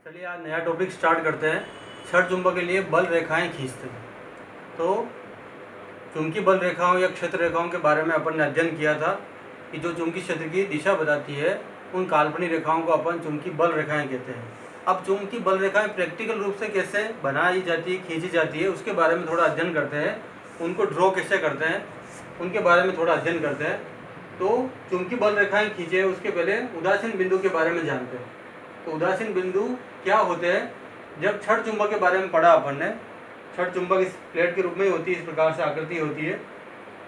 चलिए आज नया टॉपिक स्टार्ट करते हैं। क्षण चुंबक के लिए बल रेखाएं खींचते हैं। तो चुंबकीय बल रेखाओं या क्षेत्र रेखाओं के बारे में अपन ने अध्ययन किया था कि जो चुंबकीय क्षेत्र की दिशा बताती है उन काल्पनिक रेखाओं को अपन चुंबकीय बल रेखाएं कहते हैं। अब चुंबकीय बल रेखाएं प्रैक्टिकल रूप से कैसे बनाई जाती है, खींची जाती है, उसके बारे में थोड़ा अध्ययन करते हैं। उनको ड्रॉ कैसे करते हैं उनके बारे में थोड़ा अध्ययन करते हैं। तो चुंबकीय बल रेखाएं खींचे उसके पहले उदासीन बिंदु के बारे में जानते हैं। तो उदासीन बिंदु क्या होते हैं? जब क्षण चुंबक के बारे में पढ़ा अपन ने, क्षण चुंबक इस प्लेट के रूप में ही होती है, इस प्रकार से आकृति होती है।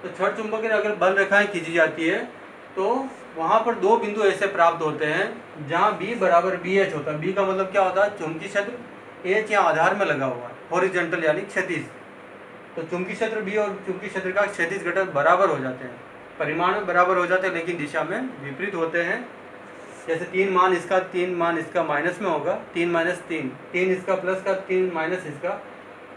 तो क्षण चुंबक की अगर बल रेखाएं खींची जाती है तो वहाँ पर दो बिंदु ऐसे प्राप्त होते हैं जहाँ B बराबर BH होता है। B का मतलब क्या होता है? चुंबकीय क्षेत्र H यहाँ आधार में लगा हुआ है, हॉरिजॉन्टल यानी क्षैतिज। तो चुंबकीय क्षेत्र B और चुंबकीय क्षेत्र का क्षैतिज घटक बराबर हो जाते हैं, परिमाण में बराबर हो जाते हैं, लेकिन दिशा में विपरीत होते हैं। जैसे 3 मान इसका माइनस में होगा, 3 माइनस 3, 3 इसका प्लस का, 3 माइनस इसका,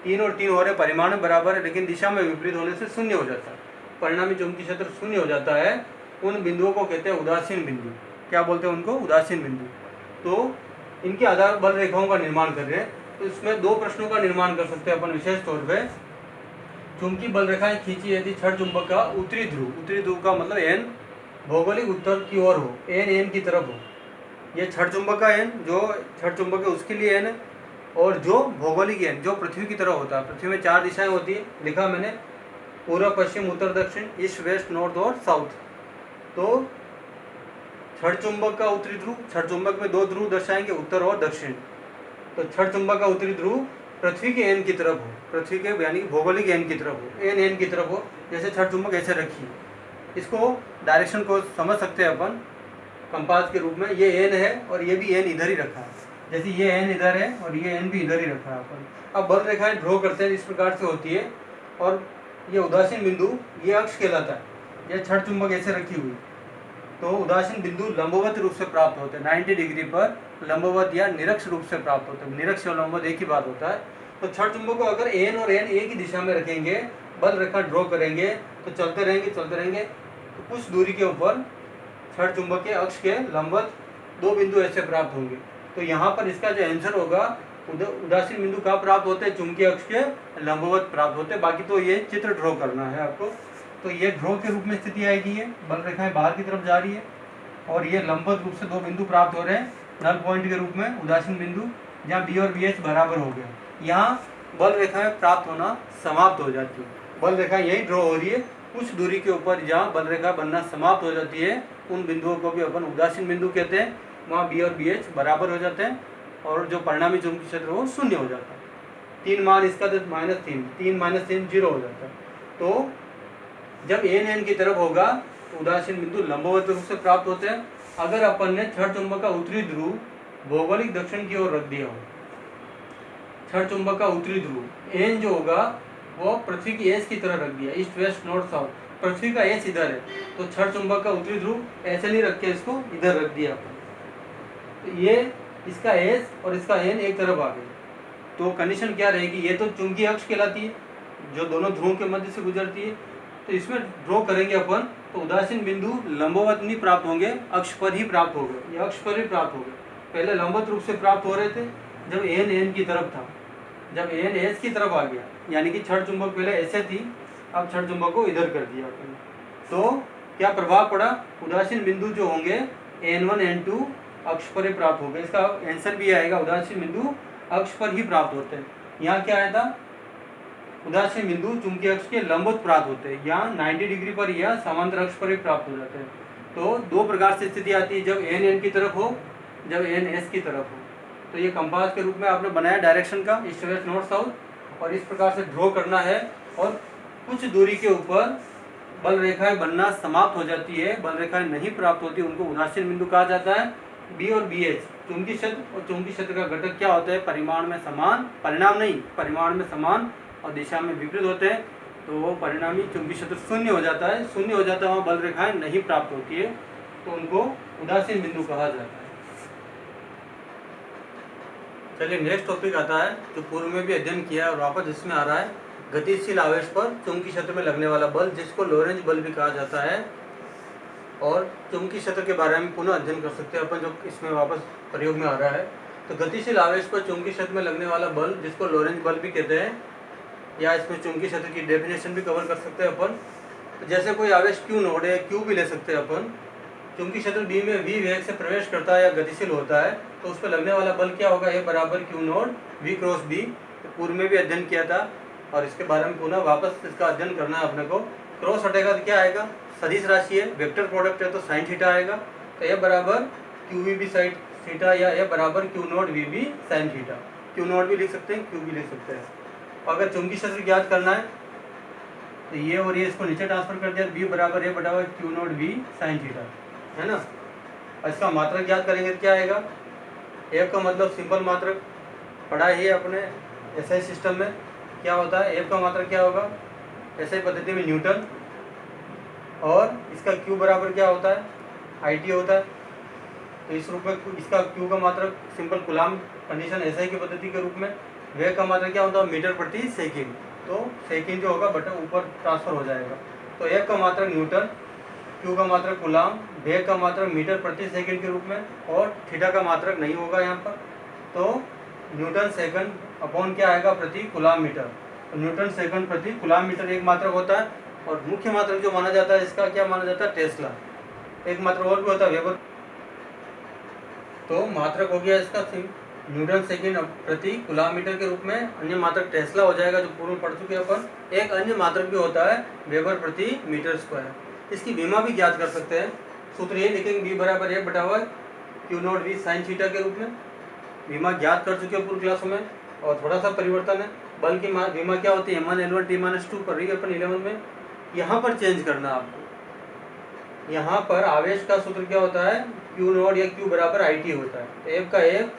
3 और 3 हो रहे परिमाण में बराबर है, लेकिन दिशा में विपरीत होने से शून्य हो जाता है। परिणामी चुंबकीय क्षेत्र शून्य हो जाता है। उन बिंदुओं को कहते हैं उदासीन बिंदु। क्या बोलते हैं उनको? उदासीन बिंदु। तो इनके आधार बल रेखाओं का निर्माण कर रहे हैं। तो इसमें दो प्रश्नों का निर्माण कर सकते हैं अपन विशेष तौर पर। चुंबकीय बल रेखाएं खींची यदि क्षण चुंबक का उत्तरी ध्रुव का मतलब एन भौगोलिक उत्तर की ओर हो, एन की तरफ हो। ये क्षण चुंबक का एन जो क्षण चुंबक है उसके लिए एन है, और जो भौगोलिक एन जो पृथ्वी की तरफ होता है। पृथ्वी में 4 दिशाएं होती है, लिखा मैंने, पूर्व, पश्चिम, उत्तर, दक्षिण, ईस्ट, वेस्ट, नॉर्थ और साउथ। तो क्षण चुंबक का उत्तरी ध्रुव, क्षण चुंबक में 2 ध्रुव दर्शाएंगे, उत्तर और दक्षिण। तो क्षण चुंबक का उत्तरी ध्रुव पृथ्वी के एन की तरफ हो, पृथ्वी के यानी भौगोलिक एन की तरफ हो, एन की तरफ हो। जैसे क्षण चुंबक ऐसे रखिए, इसको डायरेक्शन को समझ सकते हैं अपन कंपास के रूप में। ये एन है और ये भी एन इधर ही रखा है, जैसे ये एन इधर है और ये एन भी इधर ही रखा है अपन। अब बल रेखाएं ड्रॉ करते हैं, इस प्रकार से होती है। और ये उदासीन बिंदु ये अक्ष कहलाता है। ये क्षण चुंबक ऐसे रखी हुई, तो उदासीन बिंदु लंबवत रूप से प्राप्त होते हैं, 90 डिग्री पर लंबवत या निरक्ष रूप से प्राप्त होते हैं। निरक्ष और लंबवत एक ही बात होता है। तो क्षण चुंबक को अगर एन और एन एक ही दिशा में रखेंगे, बल रेखा ड्रॉ करेंगे, तो चलते रहेंगे। तो कुछ दूरी के ऊपर क्षण चुंबक के अक्ष के लंबवत 2 बिंदु ऐसे प्राप्त होंगे। तो यहाँ पर इसका जो आंसर होगा, उदासीन बिंदु कहाँ प्राप्त होते हैं? चुंबकीय अक्ष के लंबवत प्राप्त होते हैं। बाकी तो ये चित्र ड्रॉ करना है आपको। तो ये ड्रॉ के रूप में स्थिति आएगी। ये बल रेखाएं बाहर की तरफ जा रही है और ये लंबवत रूप से 2 बिंदु प्राप्त हो रहे हैं नल पॉइंट के रूप में, उदासीन बिंदु, जहाँ B और BH बराबर हो गया। यहाँ बल रेखाएं प्राप्त होना समाप्त हो जाती है। बल रेखा यही ड्रॉ हो रही है। कुछ दूरी के ऊपर जहाँ बल रेखा बनना समाप्त हो जाती है, उन बिंदुओं को भी अपन उदासीन बिंदु कहते हैं। वहाँ B और BH बराबर हो जाते हैं और जो परिणामी चुंबकीय क्षेत्र वो शून्य हो जाता है। 3 मान इसका तो -3, 3 - 3 0 हो जाता है। तो जब एन की तरफ होगा तो उदासीन बिंदु लंबवत रूप से प्राप्त होते हैं। अगर अपन ने क्षण चुंबक का उत्तरी ध्रुव भौगोलिक दक्षिण की ओर रख दिया हो, क्षण चुंबक का उत्तरी ध्रुव एन जो होगा वो पृथ्वी की एस की तरह रख दिया, ईस्ट, वेस्ट, नॉर्थ, साउथ, पृथ्वी का एस इधर है, तो क्षण चुंबक का उत्तरी ध्रुव ऐसे नहीं रख के इसको इधर रख दिया अपन। तो ये इसका एस और इसका एन एक तरफ आ गई। तो कंडीशन क्या रहेगी? ये तो चुंबकीय अक्ष कहलाती है जो दोनों ध्रुवों के मध्य से गुजरती है। तो इसमें ड्रॉ करेंगे अपन, तो उदासीन बिंदु लंबवत नहीं प्राप्त होंगे, अक्ष पर ही प्राप्त हो गए। ये अक्ष पर ही प्राप्त हो गए। पहले लंबवत रूप से प्राप्त हो रहे थे जब एन की तरफ था। जब एन एस की तरफ आ गया, यानी कि क्षण चुंबक पहले ऐसे थी, अब क्षण चुंबक को इधर कर दिया अपन। तो क्या प्रभाव पड़ा? उदासीन बिंदु जो होंगे N1 N2 अक्ष पर ही प्राप्त हो गए। इसका आंसर भी आएगा, उदासीन बिंदु अक्ष पर ही प्राप्त होते हैं। यहाँ क्या आया था? उदासीन बिंदु चुंबकीय अक्ष के लंबवत प्राप्त होते हैं, यहाँ 90 डिग्री पर या समांतर अक्ष पर ही प्राप्त हो जाते हैं। तो 2 प्रकार से स्थिति आती है, जब एन की तरफ हो, जब एन एस की तरफ हो। तो ये कंपास के रूप में आपने बनाया डायरेक्शन का, ईस्ट, वेस्ट, नॉर्थ, साउथ, और इस प्रकार से ड्रॉ करना है। और कुछ दूरी के ऊपर बल रेखाएं बनना समाप्त हो जाती है, बल रेखाएं नहीं प्राप्त होती, उनको उदासीन बिंदु कहा जाता है। B और BH चुंबकीय क्षेत्र और चुंबकीय क्षेत्र का घटक क्या होता है? परिमाण में समान, परिणाम नहीं, परिमाण में समान और दिशा में विपरीत होते हैं। तो वो परिणामी चुंबकीय क्षेत्र शून्य हो जाता है। शून्य हो जाता है, वहाँ बल रेखाएं नहीं प्राप्त होती है, तो उनको उदासीन बिंदु कहा जाता है। चलिए नेक्स्ट टॉपिक आता है जो पूर्व में भी अध्ययन किया है और वापस इसमें आ रहा है, गतिशील आवेश पर चुंबकीय क्षेत्र में लगने वाला बल, जिसको लोरेंज बल भी कहा जाता है। और चुंबकीय क्षेत्र के बारे में पुनः अध्ययन कर सकते हैं अपन, जो इसमें वापस प्रयोग में आ रहा है। तो गतिशील आवेश पर चुंबकीय क्षेत्र में लगने वाला बल, जिसको लोरेंज बल भी कहते हैं, या इसमें चुंबकीय क्षेत्र की डेफिनेशन भी कवर कर सकते हैं अपन। तो जैसे कोई आवेश क्यू नोड है, क्यू भी ले सकते हैं अपन, चुंबकीय क्षेत्र बी में वी वेग से प्रवेश करता है या गतिशील होता है, तो उस पर लगने वाला बल क्या होगा, ए बराबर Q naught V cross B. तो पूर्व में भी अध्ययन किया था और इसके बारे में पुनः वापस इसका अध्ययन करना है अपने को। क्रॉस हटेगा तो क्या आएगा, सदिश राशि है, वेक्टर प्रोडक्ट है, तो साइन थीटा आएगा। तो ए बराबर Q V B sine theta, या ए बराबर Q naught V B sine theta. Q naught भी लिख सकते हैं, क्यू भी लिख सकते हैं। अगर चुंबकीय क्षेत्र ज्ञात करना है तो ये और ये इसको नीचे ट्रांसफर कर दिया, बी बराबर ए बटा Q naught V sine theta, है ना। और इसका मात्रक ज्ञात करेंगे तो क्या आएगा, एफ का मतलब सिंपल मात्रक पढ़ा ही है अपने एसआई सिस्टम में। क्या होता है एफ का मात्रक, क्या होगा एसआई पद्धति में न्यूटन, और इसका क्यू बराबर क्या होता है, आईटी होता है। तो इस रूप में इसका क्यू का मात्रक सिंपल कूलाम कंडीशन एसआई की पद्धति के रूप में। वेग का मात्रक क्या होता है, मीटर प्रति सेकंड, तो सेकंड जो होगा बटन ऊपर ट्रांसफर हो जाएगा। तो एफ का मात्रक न्यूटन, क्यू का मात्रक कूलाम, वेग का मात्रक मीटर प्रति सेकंड के रूप में, और थीटा का मात्रक नहीं होगा यहाँ पर। तो न्यूटन सेकंड अपॉन क्या आएगा, प्रति कूलाम मीटर। तो न्यूटन सेकंड प्रति कूलाम मीटर एक मात्रक होता है। और मुख्य मात्रक जो माना जाता है इसका क्या माना जाता है, टेस्ला। एक मात्रक और भी होता है, वेबर। तो मात्रक हो गया इसका न्यूटन सेकंड प्रति कूलाम मीटर के रूप में। अन्य मात्रक टेस्ला हो जाएगा जो पूर्व में पढ़ चुके हैं अपन। एक अन्य मात्रक भी होता है वेबर प्रति मीटर स्क्वायर। इसकी विमा भी ज्ञात कर सकते हैं। सूत्र ये लिखेंगे, बी बराबर ए बटा Q naught V sine theta के रूप में। विमा ज्ञात कर चुके हैं पूर्व क्लासों में, और थोड़ा सा परिवर्तन है। बल की विमा क्या होती है, m1 L1 T-2 कर रही है अपन 11 में। यहाँ पर चेंज करना आपको। यहाँ पर आवेश का सूत्र क्या होता है, क्यू नोट या क्यू बराबर आई टी होता है। तो एफ का एफ,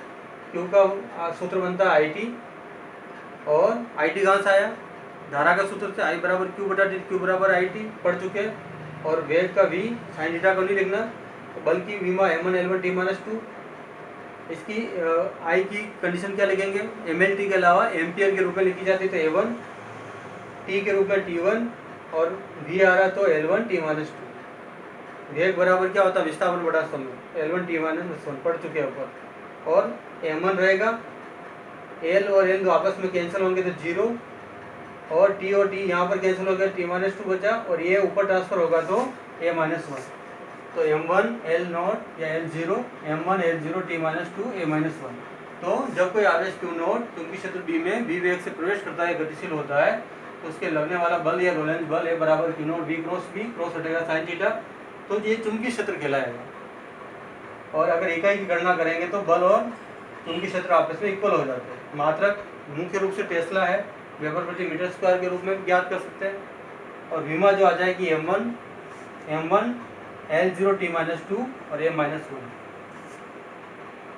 क्यू का सूत्र बनता है आई टी, और आई टी कहाँ से आया, धारा का सूत्र से, आई बराबर क्यू बटा डी, क्यू बराबर आई टी पढ़ चुके हैं। और वेग का वी साइन थीटा को नहीं लिखना, तो बल की विमा m1 L1 T-2। इसकी आई की कंडीशन क्या लिखेंगे, mlt के अलावा एम्पियर के रूप में लिखी जाती है। तो a1 t के रूप में t1, और v आ रहा तो L1 T-2। वेग बराबर क्या होता है, विस्थापन बटा समय, L1 T-1 पढ़ चुके हैं ऊपर। और m1 रहेगा, l और l आपस में कैंसिल होंगे तो 0, और t और t यहाँ पर कैंसिल हो गया, T-2 बचा, और ये ऊपर ट्रांसफर होगा तो a-1। तो m1 L0 या L0, m1 L0 T-2 a-1। तो जब कोई आवेश क्यू नोट चुंबकीय क्षेत्र बी में बी वेग से प्रवेश करता है, गतिशील होता है, तो उसके लगने वाला बल या लोरेंज बल ए बराबर Q naught V cross B, cross हटेगा साइन थीटा, तो ये चुंबकीय क्षेत्र कहलाएगा। और अगर इकाई की गणना करेंगे तो बल और चुंबकीय क्षेत्र आपस में इक्वल हो जाते हैं। मात्रक मुख्य रूप से टेस्ला है, वेबर प्रति मीटर स्क्वायर के रूप में ज्ञात कर सकते हैं। और विमा जो आ जाएगी m1 L0 T-2 और a-1।